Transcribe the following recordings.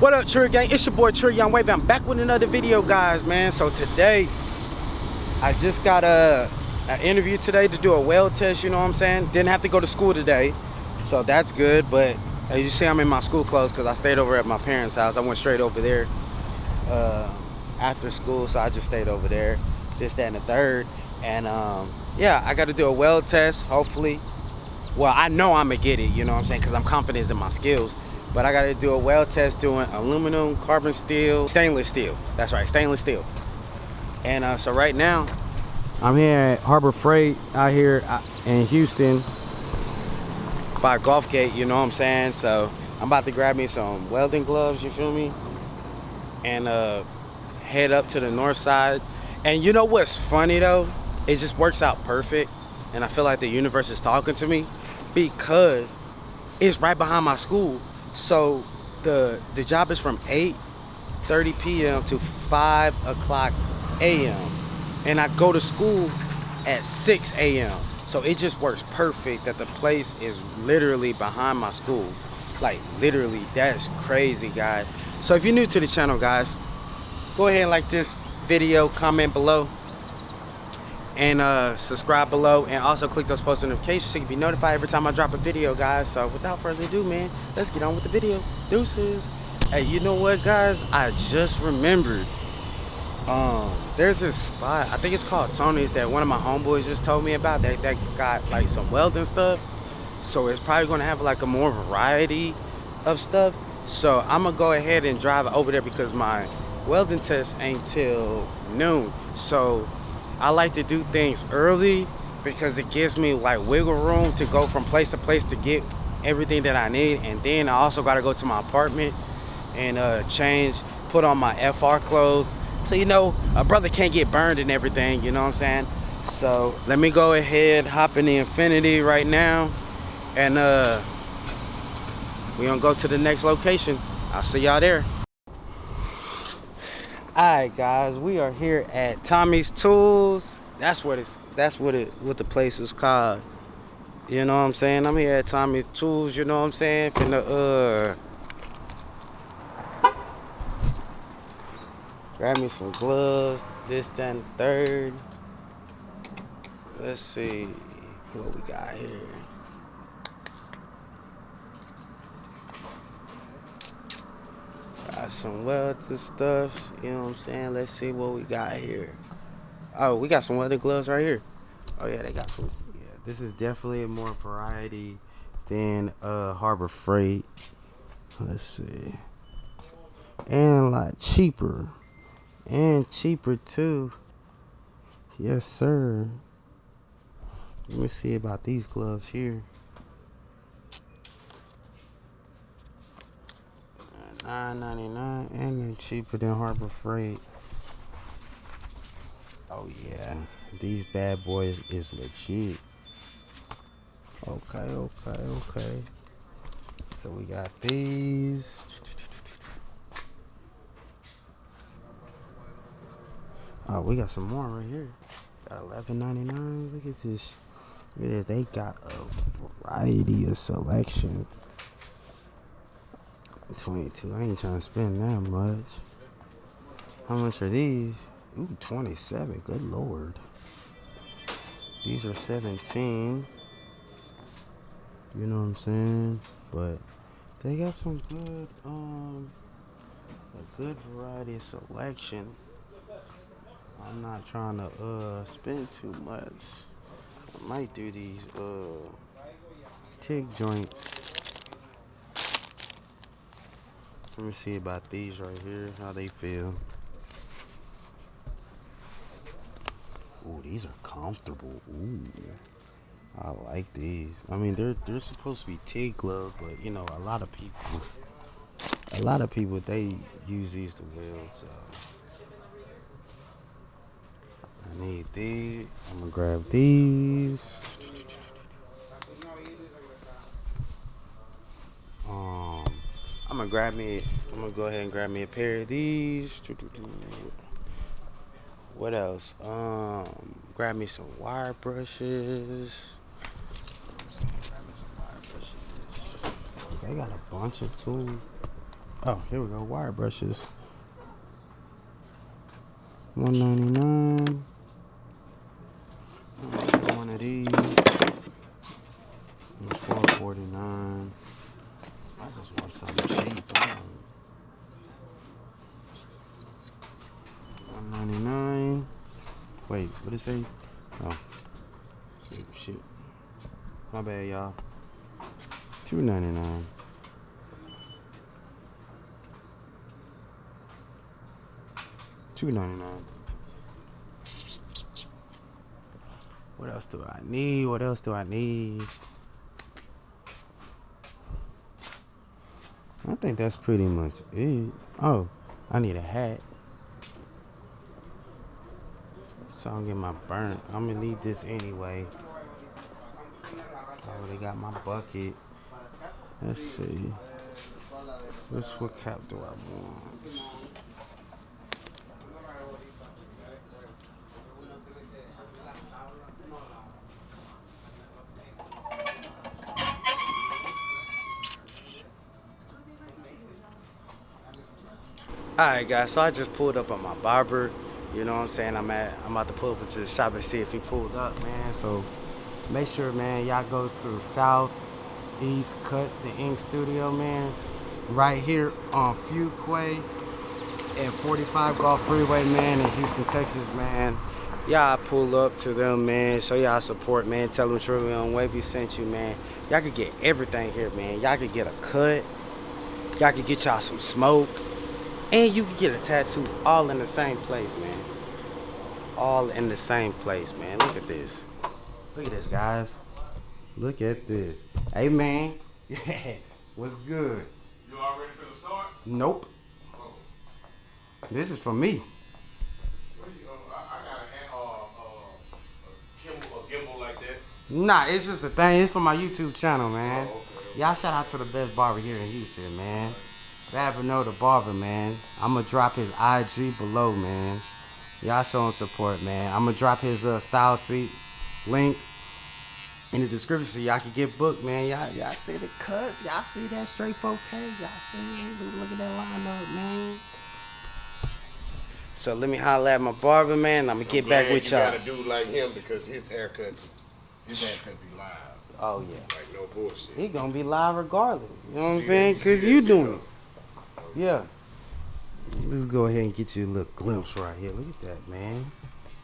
What up, Trill Gang? It's your boy TRILLGANG. I'm back with another video, guys, man. So today, I just got an interview today to do a weld test, you know what I'm saying? Didn't have to go to school today, so that's good. But as you see, I'm in my school clothes because I stayed over at my parents' house. I went straight over there after school, so I just stayed over there, this, that, and the third. And yeah, I got to do a weld test, hopefully. Well, I know I'm going to get it, you know what I'm saying, because I'm confident in my skills. But I got to do a weld test doing aluminum, carbon steel, stainless steel. That's right, stainless steel. And so right now, I'm here at Harbor Freight out here in Houston by Gulf Gate, you know what I'm saying? So I'm about to grab me some welding gloves, you feel me? And head up to the north side. And you know what's funny though? It just works out perfect. And I feel like the universe is talking to me because it's right behind my school. So the job is from 8:30 p.m. to 5 o'clock a.m. and I go to school at 6 a.m. So it just works perfect that the place is literally behind my school. Like literally, that's crazy, guys. So if you're new to the channel, guys, go ahead and like this video, comment below, and subscribe below, and also click those post notifications so you can be notified every time I drop a video, guys. So without further ado, man, let's get on with the video. Deuces. Hey, you know what, guys? I just remembered. There's this spot, I think it's called Tony's, that one of my homeboys just told me about. That got like some welding stuff. So it's probably gonna have like a more variety of stuff. So I'm gonna go ahead and drive over there because my welding test ain't till noon. So I like to do things early because it gives me like wiggle room to go from place to place to get everything that I need. And then I also got to go to my apartment and change, put on my FR clothes. So, you know, a brother can't get burned and everything, you know what I'm saying? So let me go ahead, hop in the Infinity right now, and we're gonna go to the next location. I'll see y'all there. Alright, guys, we are here at Tommy's Tools. That's what the place is called. You know what I'm saying? I'm here at Tommy's Tools, you know what I'm saying? Finna grab me some gloves, this, that, and third. Let's see what we got here. Got some welding stuff, you know what I'm saying? Let's see what we got here. Oh, we got some welding gloves right here. Oh yeah, they got some. Yeah, this is definitely a more variety than Harbor Freight. Let's see. And like cheaper. And cheaper too. Yes, sir. Let me see about these gloves here. $9.99, and they're cheaper than Harbor Freight. Oh yeah, these bad boys is legit. Okay. So we got these. Oh, we got some more right here. Got $11.99. Look at this. Look at this. They got a variety of selection. 22. I ain't trying to spend that much. How much are these? Ooh, 27. Good lord. These are 17. You know what I'm saying? But they got some good a good variety of selection. I'm not trying to spend too much. I might do these TIG joints. Let me see about these right here, how they feel. Ooh, these are comfortable. Ooh, I like these. I mean, they're supposed to be TIG gloves, but you know, a lot of people they use these to weld. So I need these. I'm gonna grab these. I'm gonna go ahead and grab me a pair of these. What else? Grab me some wire brushes. They got a bunch of tools. Oh, here we go. Wire brushes. $1.99. One of these. $4.49. I just want something cheap. $1.99. Wait, what did it say? Oh, shit. My bad, y'all. $2.99. $2.99. What else do I need? What else do I need? I think that's pretty much it. Oh, I need a hat. So I don't get my burnt. I'm gonna need this anyway. I already got my bucket. Let's see. What cap do I want? Alright guys, so I just pulled up on my barber. You know what I'm saying? I'm about to pull up into the shop and see if he pulled up, man. So make sure, man, y'all go to Southeast Cuts and Ink Studio, man. Right here on Fuquay at 45 Gulf Freeway, man, in Houston, Texas, man. Y'all pull up to them, man. Show y'all support, man. Tell them TRILLGANG Wavy sent you, man. Y'all could get everything here, man. Y'all could get a cut. Y'all could get y'all some smoke. And you can get a tattoo all in the same place, man. All in the same place, man. Look at this. Look at this, guys. Look at this. Hey, man. Yeah. What's good? You all ready for the start? Nope. Oh. This is for me. What do you, I got a gimbal like that. Nah, it's just a thing. It's for my YouTube channel, man. Oh, okay. Y'all shout out to the best barber here in Houston, man. Rabino the barber, man. I'm gonna drop his IG below, man. Y'all showing support, man. I'm gonna drop his style seat link in the description so y'all can get booked, man. Y'all see the cuts? Y'all see that straight 4K? Y'all see it? Look at that lineup, man. So let me holler at my barber, man. I'm gonna get back with y'all. You gotta do like him because his haircut be live. Oh yeah. Like no bullshit. He gonna be live regardless. You know what I'm saying? Cause you doing it. Yeah. Let's go ahead and get you a little glimpse right here. Look at that, man.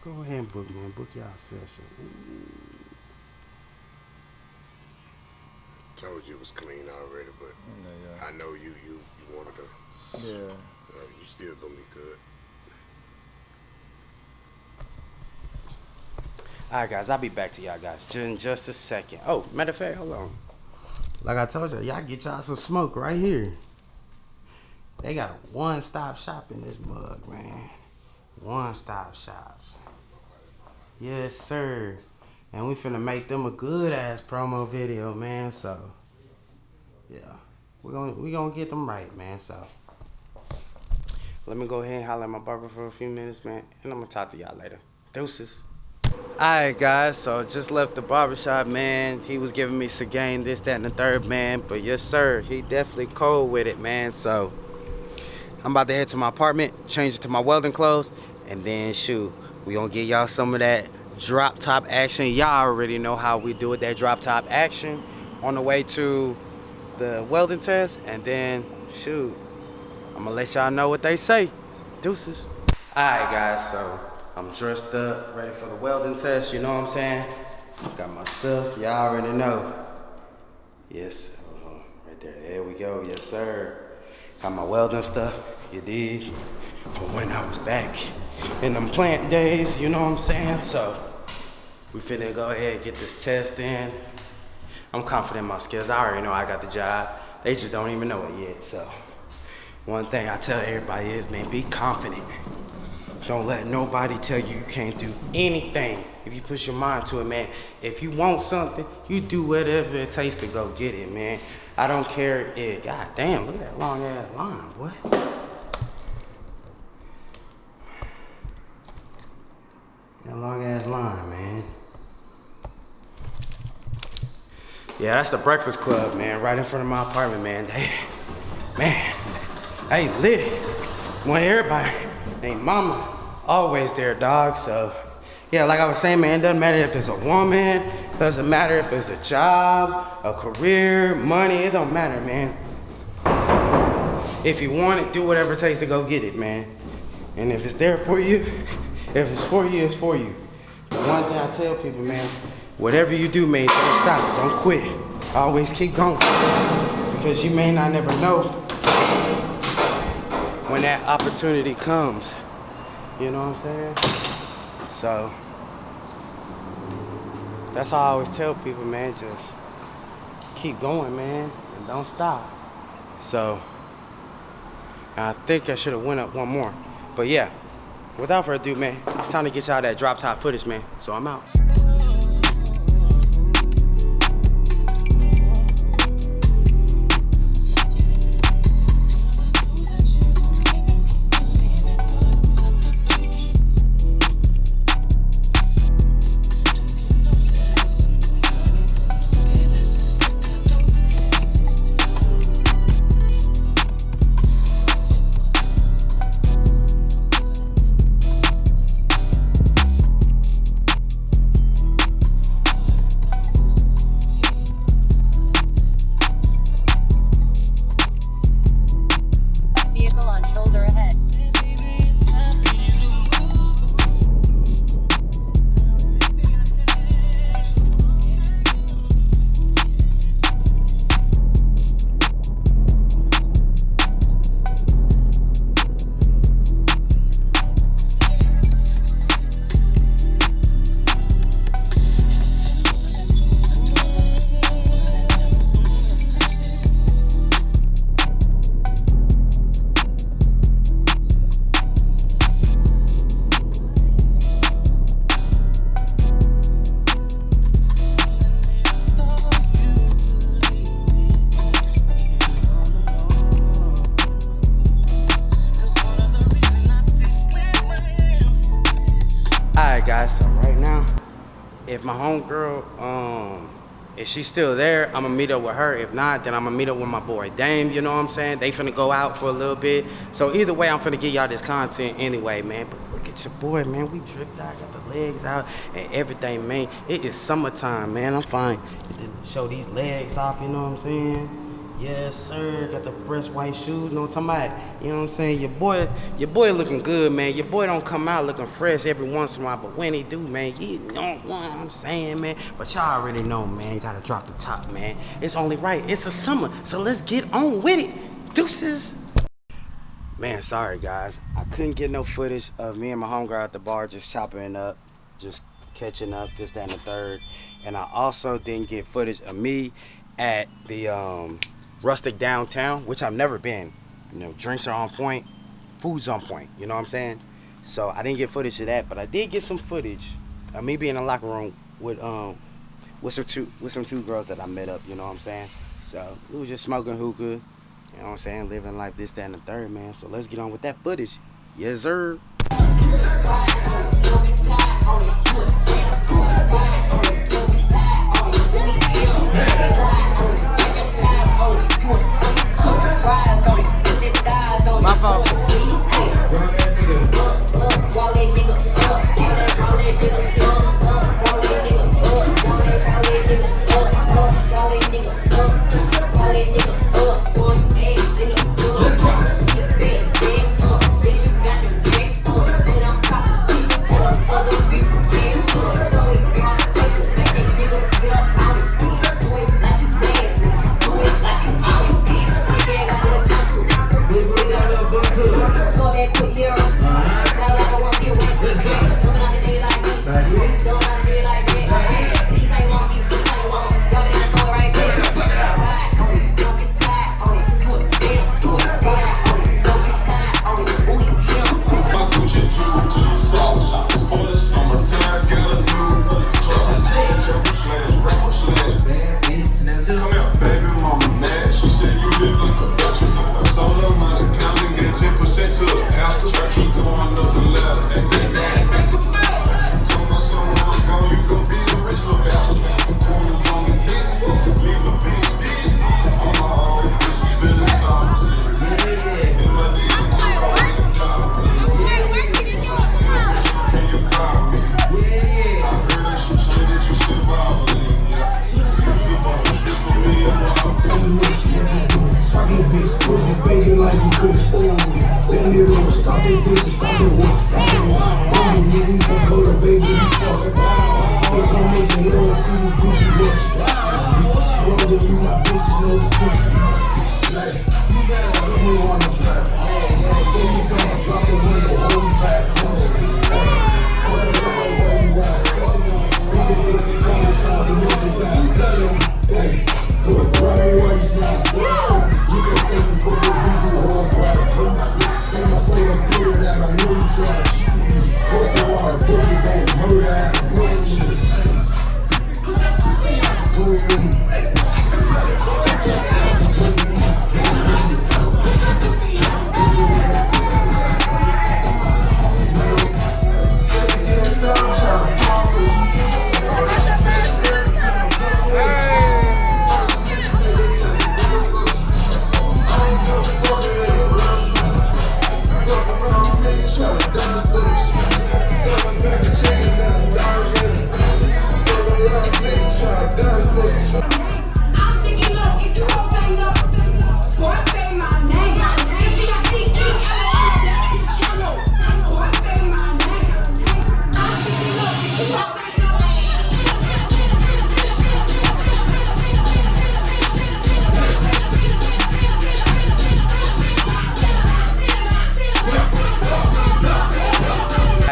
Go ahead and book, man. Book y'all session. Told you it was clean already, but yeah. I know you wanted to. Yeah. You still gonna be good. Alright guys, I'll be back to y'all guys in just a second. Oh, matter of fact, hold on. Like I told y'all get y'all some smoke right here. They got a one-stop shop in this mug, man. One-stop shop. Yes, sir. And we finna make them a good-ass promo video, man. So, yeah. We gonna get them right, man. So, let me go ahead and holler at my barber for a few minutes, man. And I'm gonna talk to y'all later. Deuces. Alright guys, so just left the barbershop, man. He was giving me Seguin, this, that, and the third, man. But yes, sir, he definitely cold with it, man. So I'm about to head to my apartment, change it to my welding clothes, and then shoot, we gonna get y'all some of that drop top action. Y'all already know how we do it, that drop top action on the way to the welding test, and then shoot, I'm gonna let y'all know what they say. Deuces. Alright guys, so I'm dressed up, ready for the welding test, you know what I'm saying? Got my stuff, y'all already know. Yes, right there we go, yes sir. Got my welding stuff, you dig? But when I was back in them plant days, you know what I'm saying? So, we finna go ahead and get this test in. I'm confident in my skills, I already know I got the job. They just don't even know it yet, so. One thing I tell everybody is, man, be confident. Don't let nobody tell you you can't do anything. If you put your mind to it, man. If you want something, you do whatever it takes to go get it, man. I don't care if, god damn, look at that long ass line, boy. That long ass line, man. Yeah, that's the Breakfast Club, man, right in front of my apartment, man. Man, Hey, lit. Want everybody. Hey, mama. Always there, dog. So, yeah, like I was saying, man, it doesn't matter if it's a woman, doesn't matter if it's a job, a career, money, it don't matter, man. If you want it, do whatever it takes to go get it, man. And if it's there for you, if it's for you, it's for you. The one thing I tell people, man, whatever you do, man, don't stop, don't quit. Always keep going. Because you may not never know when that opportunity comes. You know what I'm saying? So, that's all I always tell people, man, just keep going, man, and don't stop. So, I think I should have went up one more. But yeah, without further ado, man, time to get y'all that drop top footage, man. So I'm out. Guys, so right now, if my homegirl, if she's still there, I'm gonna meet up with her. If not, then I'm gonna meet up with my boy Dame, you know what I'm saying? They finna go out for a little bit. So either way, I'm finna get y'all this content anyway, man. But look at your boy, man. We dripped out, got the legs out and everything, man. It is summertime, man. I'm fine. Show these legs off, you know what I'm saying? Yes, sir. Got the fresh white shoes. No, I'm talking about, you know what I'm saying? Your boy looking good, man. Your boy don't come out looking fresh every once in a while, but when he do, man, you know what I'm saying, man. But y'all already know, man. You gotta drop the top, man. It's only right. It's the summer, so let's get on with it. Deuces. Man, sorry, guys. I couldn't get no footage of me and my homegirl at the bar just chopping it up, just catching up, this, that, and the third. And I also didn't get footage of me at the Rustic downtown, which I've never been. You know, drinks are on point, food's on point, you know what I'm saying? So I didn't get footage of that, but I did get some footage of me being in the locker room with some two girls that I met up, you know what I'm saying? So we was just smoking hookah, you know what I'm saying, living life, this, that, and the third, man. So let's get on with that footage. Yes, sir. My fault.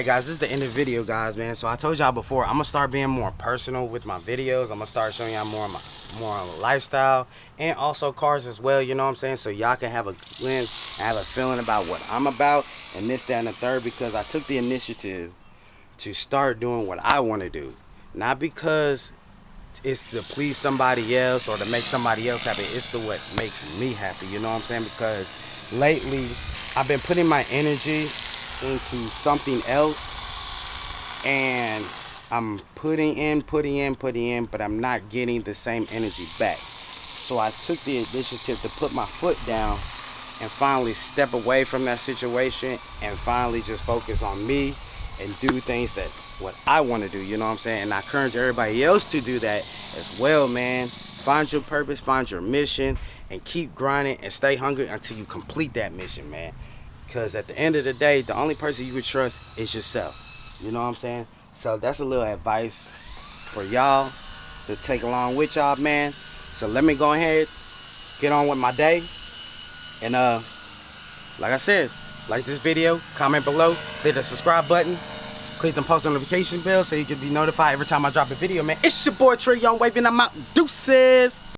Alright guys, this is the end of the video, guys, man. So I told y'all before, I'm gonna start being more personal with my videos. I'm gonna start showing y'all more on the lifestyle and also cars as well, you know what I'm saying? So y'all can have a glimpse and have a feeling about what I'm about and this, that, and the third, because I took the initiative to start doing what I want to do. Not because it's to please somebody else or to make somebody else happy. It's to what makes me happy, you know what I'm saying? Because lately, I've been putting my energy into something else, and I'm putting in, but I'm not getting the same energy back. So I took the initiative to put my foot down and finally step away from that situation and finally just focus on me and do things that what I want to do, you know what I'm saying? And I encourage everybody else to do that as well, man. Find your purpose, find your mission, and keep grinding and stay hungry until you complete that mission, man. Because at the end of the day, the only person you would trust is yourself. You know what I'm saying? So that's a little advice for y'all to take along with y'all, man. So let me go ahead, get on with my day. And like I said, like this video, comment below, hit the subscribe button, click the post notification bell so you can be notified every time I drop a video, man. It's your boy TRILLGANG, waving. I'm out. Deuces.